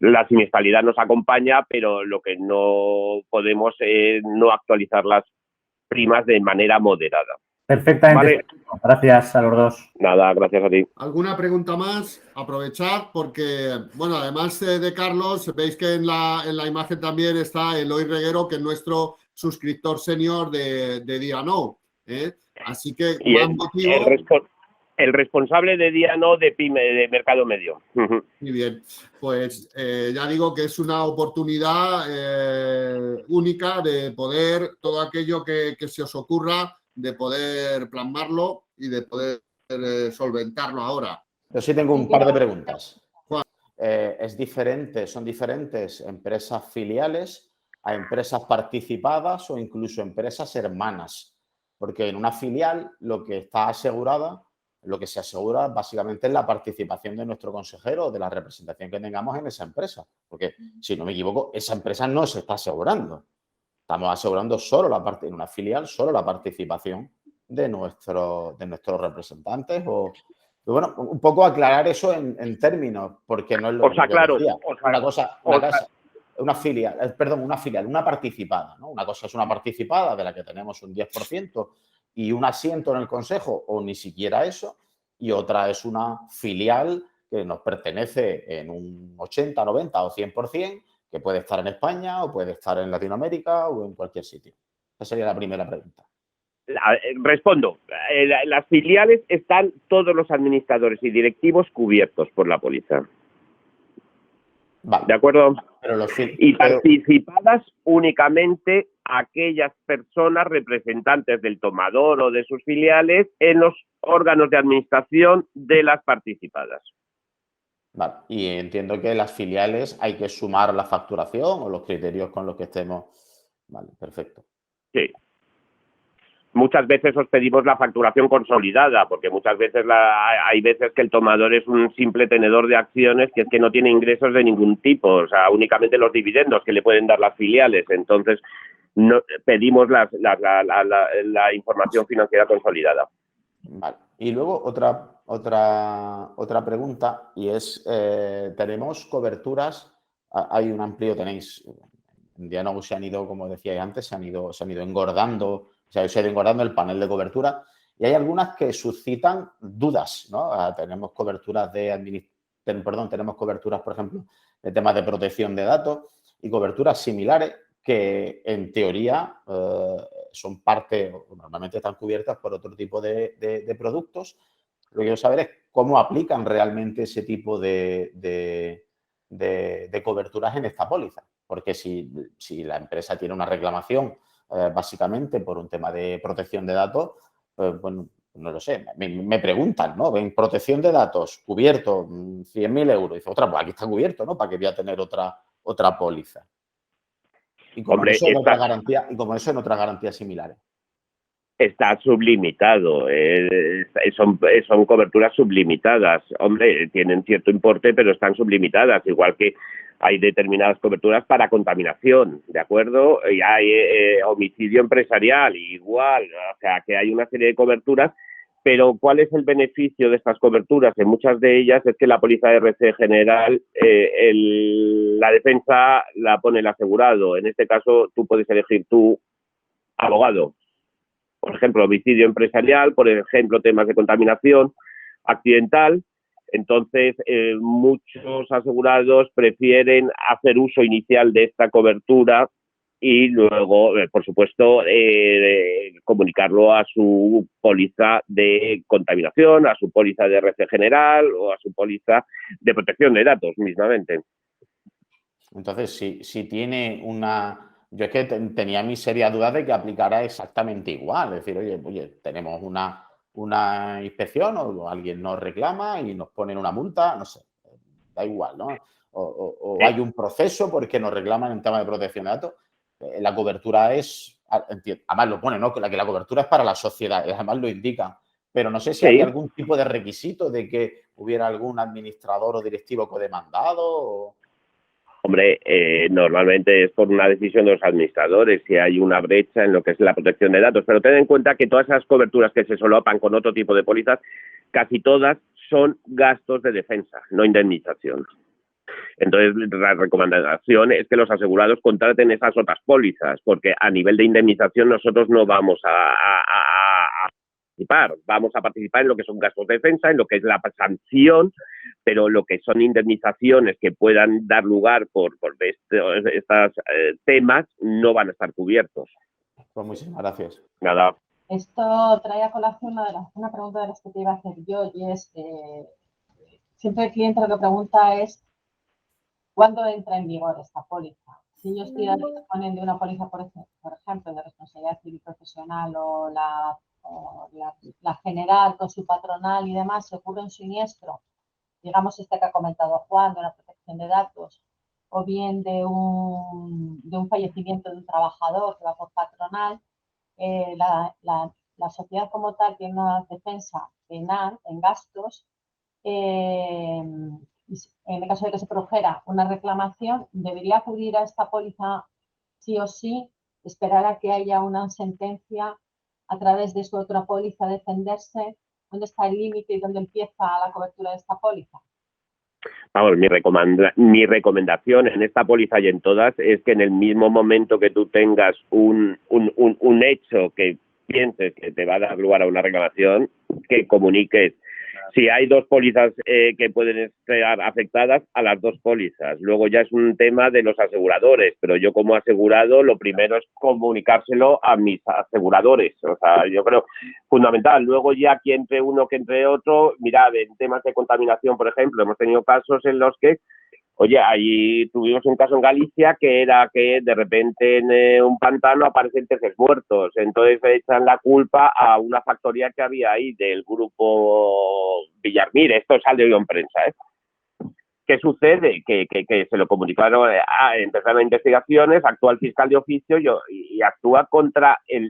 La siniestralidad nos acompaña, pero lo que no podemos es no actualizar las primas de manera moderada. Perfectamente. Vale. Gracias a los dos. Nada, gracias a ti. ¿Alguna pregunta más? Aprovechad porque, bueno, además de Carlos, veis que en la imagen también está Eloy Reguero, que es nuestro suscriptor senior de Diano. Así que, y más motivo... El responsable de Diano de PYME, de Mercado Medio. Muy bien, pues ya digo que es una oportunidad única de poder, todo aquello que se os ocurra, de poder plasmarlo y de poder solventarlo ahora. Yo sí tengo un par de preguntas. ¿Son diferentes empresas filiales a empresas participadas o incluso empresas hermanas? Porque en una filial lo que se asegura básicamente es la participación de nuestro consejero o de la representación que tengamos en esa empresa. Porque, si no me equivoco, esa empresa no se está asegurando. Estamos asegurando en una filial solo la participación de nuestros representantes. Bueno, un poco aclarar eso en términos, porque no es lo que decía. Una filial, una participada, ¿no? Una cosa es una participada de la que tenemos un 10% y un asiento en el consejo o ni siquiera eso, y otra es una filial que nos pertenece en un 80, 90 o 100%, que puede estar en España o puede estar en Latinoamérica o en cualquier sitio. Esa sería la primera pregunta. Respondo. Las filiales están todos los administradores y directivos cubiertos por la póliza. Vale. ¿De acuerdo? Y participadas únicamente aquellas personas representantes del tomador o de sus filiales en los órganos de administración de las participadas. Vale. Y entiendo que las filiales hay que sumar la facturación o los criterios con los que estemos. Vale, perfecto. Sí. Muchas veces os pedimos la facturación consolidada, porque muchas veces hay veces que el tomador es un simple tenedor de acciones que es que no tiene ingresos de ningún tipo, o sea, únicamente los dividendos que le pueden dar las filiales. Entonces, pedimos la información financiera consolidada. Vale. Y luego otra pregunta, y es, tenemos coberturas, hay un amplio, en Diano se han ido, como decíais antes, se han ido engordando. Se ha ido engordando el panel de cobertura y hay algunas que suscitan dudas, ¿no? Tenemos coberturas tenemos coberturas, por ejemplo, de temas de protección de datos y coberturas similares que, en teoría, son parte, o normalmente están cubiertas por otro tipo de productos. Lo que quiero saber es cómo aplican realmente ese tipo de de coberturas en esta póliza. Porque si la empresa tiene una reclamación básicamente por un tema de protección de datos, pues bueno, no lo sé, me preguntan, ¿no? Ven, protección de datos, cubierto, 100.000 euros. Dice, otra, pues aquí está cubierto, ¿no? ¿Para qué voy a tener otra póliza? Y como Hombre, eso en otras garantías, y como eso en otras garantías similares. Está sublimitado, son coberturas sublimitadas. Hombre, tienen cierto importe, pero están sublimitadas, igual que hay determinadas coberturas para contaminación, ¿de acuerdo? Y hay homicidio empresarial, igual, o sea, que hay una serie de coberturas, pero ¿cuál es el beneficio de estas coberturas? En muchas de ellas es que la póliza de RC general, la defensa la pone el asegurado. En este caso, tú puedes elegir tu abogado. Por ejemplo, homicidio empresarial, por ejemplo, temas de contaminación accidental. Entonces, muchos asegurados prefieren hacer uso inicial de esta cobertura y luego, por supuesto, comunicarlo a su póliza de contaminación, a su póliza de RC general o a su póliza de protección de datos mismamente. Entonces, si tiene una... Yo es que tenía mi seria duda de que aplicara exactamente igual. Es decir, oye, tenemos una inspección o alguien nos reclama y nos ponen una multa, no sé, da igual, ¿no? O hay un proceso porque nos reclaman en tema de protección de datos. La cobertura es, además lo pone, ¿no? Que la cobertura es para la sociedad, además lo indica. Pero no sé si hay algún tipo de requisito de que hubiera algún administrador o directivo codemandado o... Hombre, normalmente es por una decisión de los administradores si hay una brecha en lo que es la protección de datos, pero ten en cuenta que todas esas coberturas que se solapan con otro tipo de pólizas, casi todas son gastos de defensa, no indemnización. Entonces, la recomendación es que los asegurados contraten esas otras pólizas, porque a nivel de indemnización nosotros no vamos a participar. Vamos a participar en lo que son gastos de defensa, en lo que es la sanción, pero lo que son indemnizaciones que puedan dar lugar por estos temas no van a estar cubiertos. Pues muchísimas gracias. Nada. Esto trae a colación una pregunta de las que te iba a hacer yo, y es siempre el cliente lo que pregunta es ¿cuándo entra en vigor esta póliza? Si ellos disponen de una póliza, por ejemplo, de responsabilidad civil profesional o la general con su patronal y demás, se ocurre un siniestro, digamos este que ha comentado Juan, de una protección de datos, o bien de un fallecimiento de un trabajador que va por patronal, la sociedad como tal tiene una defensa penal en gastos. En el caso de que se produjera una reclamación, debería acudir a esta póliza sí o sí, esperar a que haya una sentencia a través de su otra póliza, defenderse. ¿Dónde está el límite y dónde empieza la cobertura de esta póliza? Vamos, mi recomendación en esta póliza y en todas es que en el mismo momento que tú tengas un hecho que pienses que te va a dar lugar a una reclamación, que comuniques. Si hay dos pólizas que pueden estar afectadas, a las dos pólizas. Luego ya es un tema de los aseguradores, pero yo como asegurado lo primero es comunicárselo a mis aseguradores. O sea, yo creo fundamental. Luego ya que entre uno, que entre otro, mirad, en temas de contaminación, por ejemplo, hemos tenido casos en los que, oye, ahí tuvimos un caso en Galicia que era que de repente en un pantano aparecen peces muertos. Entonces echan la culpa a una factoría que había ahí del grupo Villarmir. Esto salió en prensa, ¿eh? ¿Qué sucede? Que se lo comunicaron, empezaron investigaciones, actúa el fiscal de oficio y actúa contra el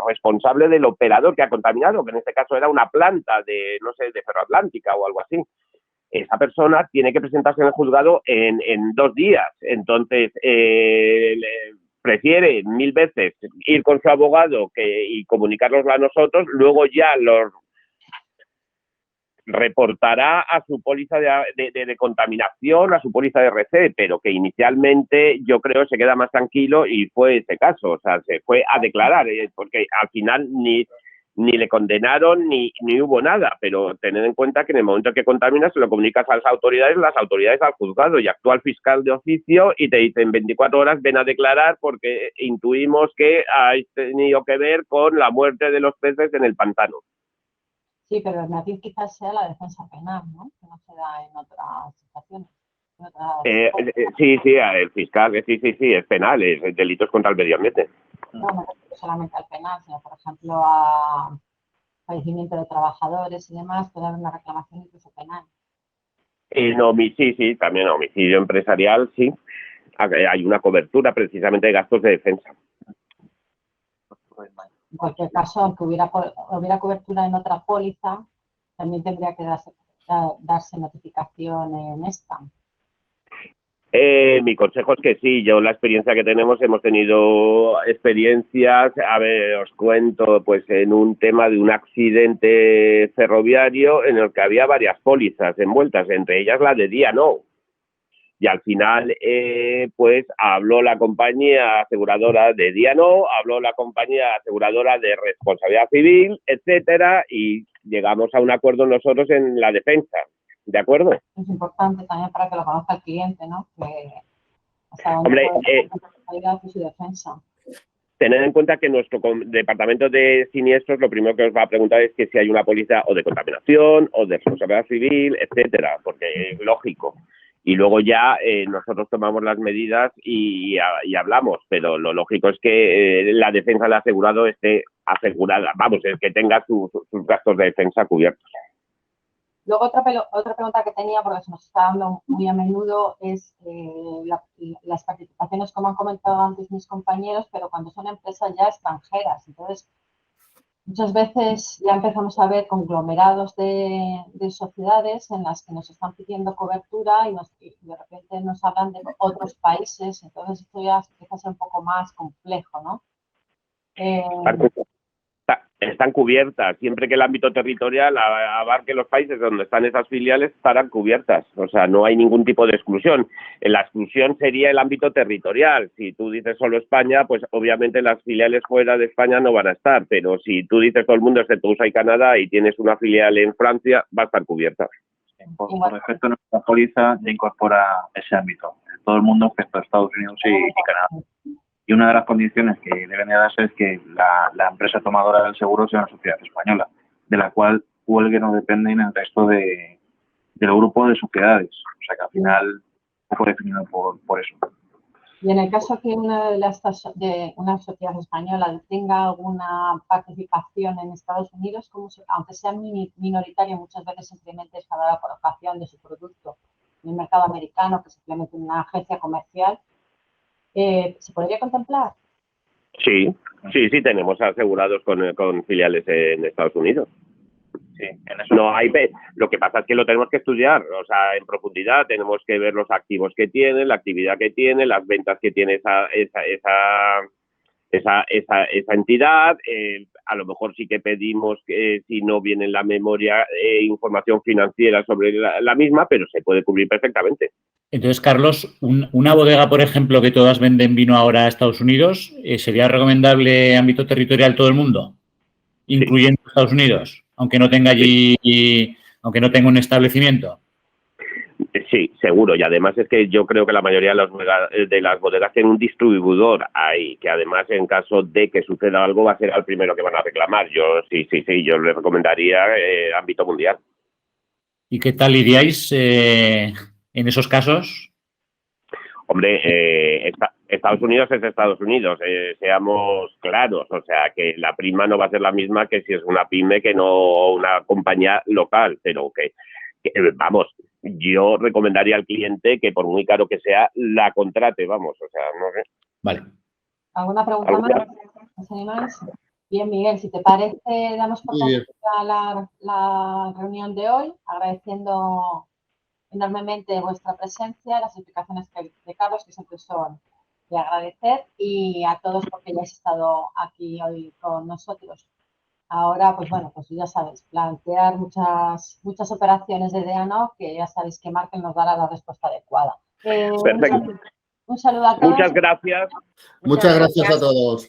responsable del operador que ha contaminado, que en este caso era una planta de, no sé, de Ferroatlántica o algo así. Esa persona tiene que presentarse en el juzgado en 2 días. Entonces, prefiere 1000 veces ir con su abogado y comunicárnoslo a nosotros, luego ya los reportará a su póliza de contaminación, a su póliza de RC, pero que inicialmente yo creo se queda más tranquilo y fue ese caso. O sea, se fue a declarar, porque al final ni le condenaron ni hubo nada, pero tened en cuenta que en el momento que contaminas se lo comunicas a las autoridades al juzgado y actúa el fiscal de oficio y te dicen 24 horas ven a declarar porque intuimos que has tenido que ver con la muerte de los peces en el pantano. Sí, pero el matiz quizás sea la defensa penal, ¿no? Que no se da en otras situaciones. Sí, el fiscal, sí, es penal, es delitos contra el medio ambiente. No me refiero solamente al penal, sino, por ejemplo, a fallecimiento de trabajadores y demás, puede haber una reclamación incluso penal. Sí, también homicidio empresarial, sí. Hay una cobertura precisamente de gastos de defensa. En cualquier caso, aunque hubiera cobertura en otra póliza, también tendría que darse notificación en esta. Mi consejo es que sí, yo la experiencia que tenemos, hemos tenido experiencias, a ver, os cuento, pues en un tema de un accidente ferroviario en el que había varias pólizas envueltas, entre ellas la de D&O. Y al final, pues habló la compañía aseguradora de D&O, habló la compañía aseguradora de responsabilidad civil, etcétera, y llegamos a un acuerdo nosotros en la defensa. ¿De acuerdo? Es importante también para que lo conozca el cliente, ¿no? Que hasta dónde Hombre, puede ir su defensa. Tened en cuenta que nuestro departamento de siniestros lo primero que os va a preguntar es que si hay una póliza o de contaminación o de responsabilidad civil, etcétera, porque es lógico. Y luego ya nosotros tomamos las medidas y hablamos, pero lo lógico es que la defensa del asegurado esté asegurada, vamos, es que tenga sus gastos de defensa cubiertos. Luego otra pregunta que tenía, porque se nos está dando muy a menudo, es las participaciones, como han comentado antes mis compañeros, pero cuando son empresas ya extranjeras. Entonces, muchas veces ya empezamos a ver conglomerados de sociedades en las que nos están pidiendo cobertura y de repente nos hablan de otros países. Entonces, esto ya empieza a ser un poco más complejo, ¿no? Están cubiertas. Siempre que el ámbito territorial abarque los países donde están esas filiales, estarán cubiertas. O sea, no hay ningún tipo de exclusión. La exclusión sería el ámbito territorial. Si tú dices solo España, pues obviamente las filiales fuera de España no van a estar. Pero si tú dices todo el mundo excepto USA y Canadá y tienes una filial en Francia, va a estar cubierta. Por efecto, nuestra póliza ya incorpora ese ámbito. Todo el mundo excepto Estados Unidos y Canadá. Y una de las condiciones que deben de darse es que la empresa tomadora del seguro sea una sociedad española, de la cual cuelguen o dependen el resto del grupo de sociedades. O sea que al final un poco definido por eso. Y en el caso que una de una sociedad española tenga alguna participación en Estados Unidos, aunque sea minoritaria, muchas veces simplemente es para la colocación de su producto en el mercado americano, que simplemente una agencia comercial, ¿se podría contemplar? Sí, tenemos asegurados con filiales en Estados Unidos. Sí, en eso. No hay, lo que pasa es que lo tenemos que estudiar, o sea, en profundidad. Tenemos que ver los activos que tiene, la actividad que tiene, las ventas que tiene esa entidad. A lo mejor sí que pedimos que si no viene en la memoria información financiera sobre la misma, pero se puede cubrir perfectamente. Entonces, Carlos, una bodega, por ejemplo, que todas venden vino ahora a Estados Unidos, ¿sería recomendable ámbito territorial todo el mundo, incluyendo Estados Unidos, aunque no tenga allí, aunque no tenga un establecimiento? Sí, seguro. Y además es que yo creo que la mayoría de las bodegas tienen un distribuidor ahí, que además en caso de que suceda algo va a ser el primero que van a reclamar. Yo yo le recomendaría ámbito mundial. ¿Y qué tal iríais en esos casos? Hombre, Estados Unidos es Estados Unidos, seamos claros, o sea, que la prima no va a ser la misma que si es una pyme que no una compañía local, pero que vamos, yo recomendaría al cliente que por muy caro que sea, la contrate, vamos, o sea, no sé. Vale. ¿Alguna pregunta más? Bien, Miguel, si te parece, damos por concluida la reunión de hoy, agradeciendo enormemente vuestra presencia, las explicaciones de Carlos, que siempre son de agradecer, y a todos porque hayáis estado aquí hoy con nosotros. Ahora, pues bueno, pues ya sabéis, plantear muchas operaciones de D&O que ya sabéis que Markel nos dará la respuesta adecuada. Perfecto. Un saludo a todos. Muchas gracias. Muchas gracias a todos.